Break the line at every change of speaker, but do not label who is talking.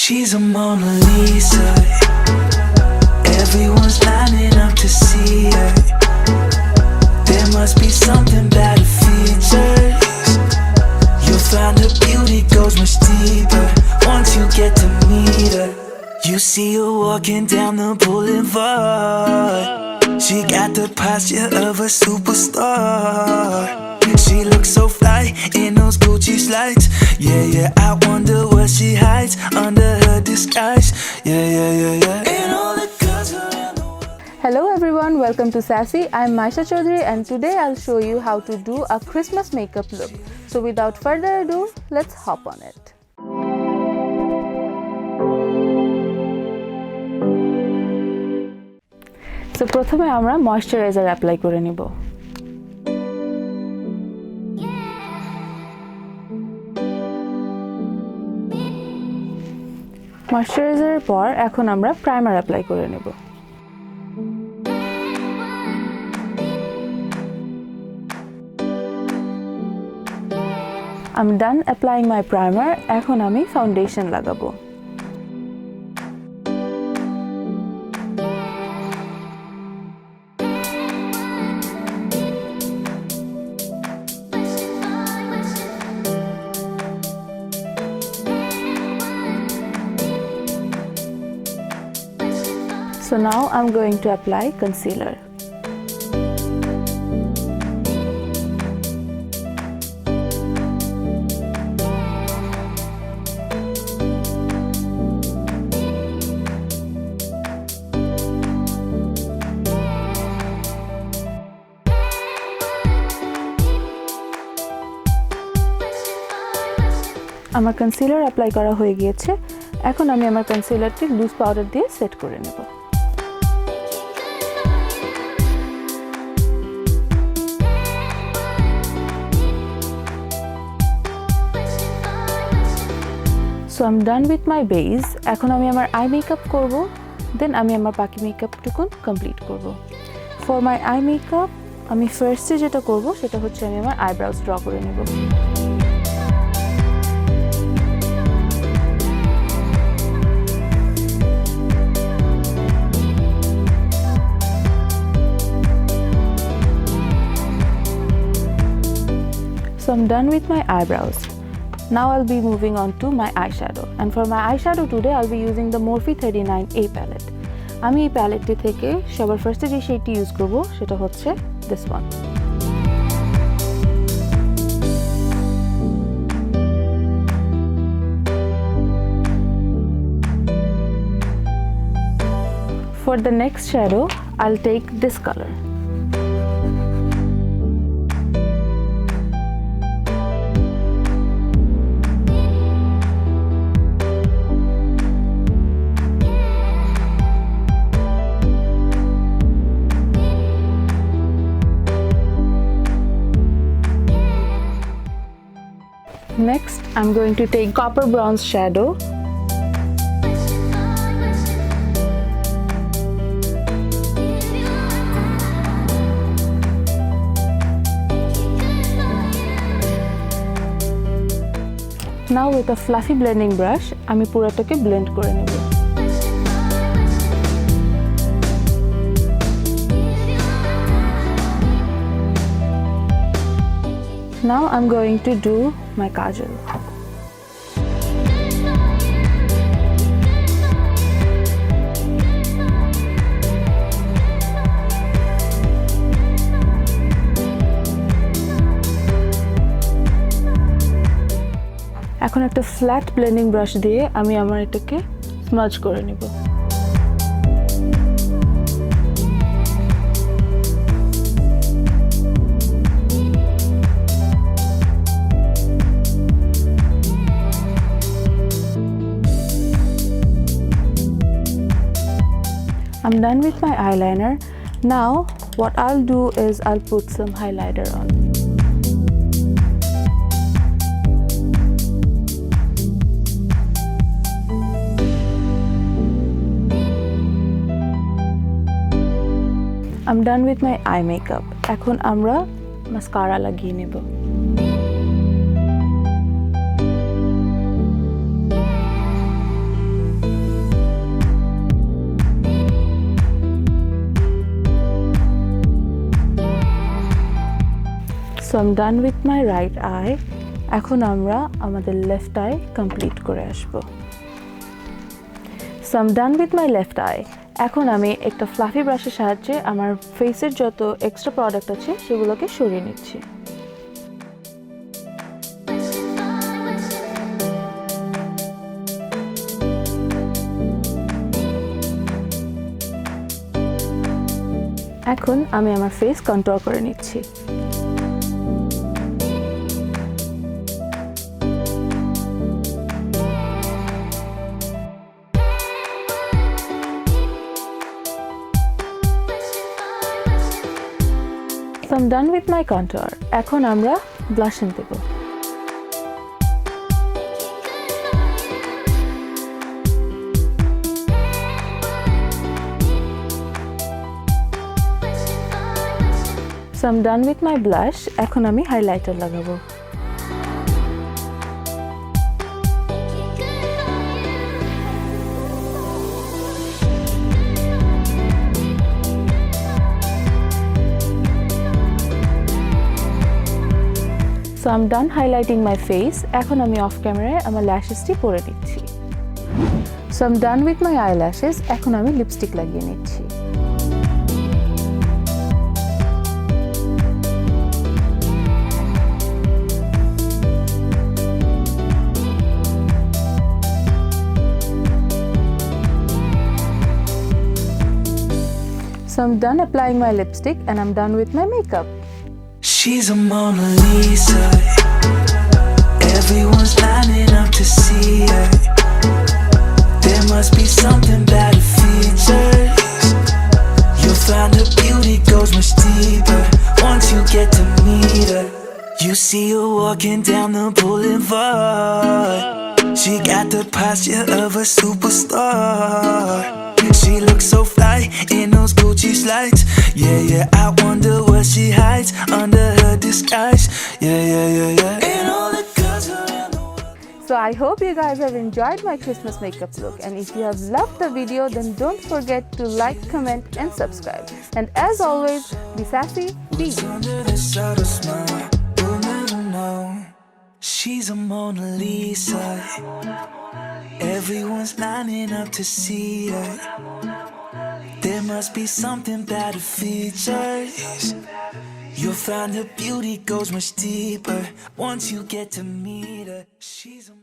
She's a Mona Lisa. Everyone's lining up to see her. There must be something about her features. You'll find her beauty goes much deeper once you get to meet her. You see her walking down the boulevard. She got the posture of a superstar. She looks so fly in those Gucci slides. Yeah, yeah, I wonder what she hides under her disguise. Yeah, yeah, yeah, yeah. And all the girls around the world.
Hello everyone, welcome to Sassy. I'm Maysha Chowdhury and today I'll show you how to do a Christmas makeup look. So without further ado, let's hop on it. So প্রথমে আমরা moisturiser apply করে নিব। ময়েশ্চারাইজারের পর এখন আমরা primer apply করে নেব। I'm done applying my primer. এখন আমি ফাউন্ডেশন লাগাবো। So now I'm going to apply concealer. আমার কনসিলার অ্যাপ্লাই করা হয়ে গিয়েছে। এখন আমি আমার কনসিলারটি লুজ পাউডার দিয়ে সেট করে নেব। So I'm done with my base. এখন আমি আমার আই মেকআপ করব, দেন আমি আমার বাকি মেকআপটুকুন কমপ্লিট করব। ফর মাই আই মেকআপ আমি ফার্স্টে যেটা করব সেটা হচ্ছে আমি আমার আইব্রাউজ ড্র করে নেব। So I'm done with my eyebrows. Now I'll be moving on to my eyeshadow. And for my eyeshadow today, I'll be using the Morphe 39A palette. আমি এই প্যালেটটি থেকে সবার ফার্স্টে যে শেডটি ইউজ করব সেটা হচ্ছে this one. For the next shadow, I'll take this color. Next, I'm going to take copper bronze shadow. Now with a fluffy blending brush, আমি পুরোটাকে ব্লেন্ড করে নেব। Now I'm going to do my kajal. এখন একটা flat blending brush দিয়ে আমি আমার এটাকে smudge করে নেব। I'm done with my eyeliner. Now what I'll do is I'll put some highlighter on. I'm done with my eye makeup. এখন আমরা mascara লাগিয়ে নেব। So I'm done with my right eye. এখন আমরা আমাদের লেফট আই কমপ্লিট করে আসব। So I'm done with my left eye. এখন আমি একটা ফ্লাফি ব্রাশের সাহায্যে আমার ফেসের যত এক্সট্রা প্রোডাক্ট আছে সেগুলোকে সরিয়ে নিচ্ছি। এখন আমি আমার ফেস কন্ট্রোল করে নিচ্ছি। So I'm done with my contour. এখন আমরা ব্লাশন দেব। So I'm done with my blush. এখন আমি হাইলাইটার লাগাবো। So I'm done highlighting my face. এখন আমি অফ ক্যামেরায় আমার ল্যাশেসটি পরে দিচ্ছি। So I'm done with my eyelashes. এখন আমি লিপস্টিক লাগিয়ে নিচ্ছি। So I'm done applying my lipstick and I'm done with my makeup.
She's a Mona Lisa. Everyone's lining up to see her. There must be something about her features. You'll find her beauty goes much deeper once you get to meet her. You see her walking down the boulevard. She got the posture of a superstar. She looks so fly in those Gucci slides. Yeah, yeah, I wonder what she hides under her disguise. Yeah, yeah, yeah, yeah. And all the girls around the world.
So I hope you guys have enjoyed my Christmas makeup look, and if you have loved the video, then don't forget to like, comment and subscribe. And as always, be sassy, be you.
Under the subtle smile, we'll never know. She's a Mona Lisa. Everyone's lining up to see her. There must be something about her features. You'll find her beauty goes much deeper once you get to meet her. She's a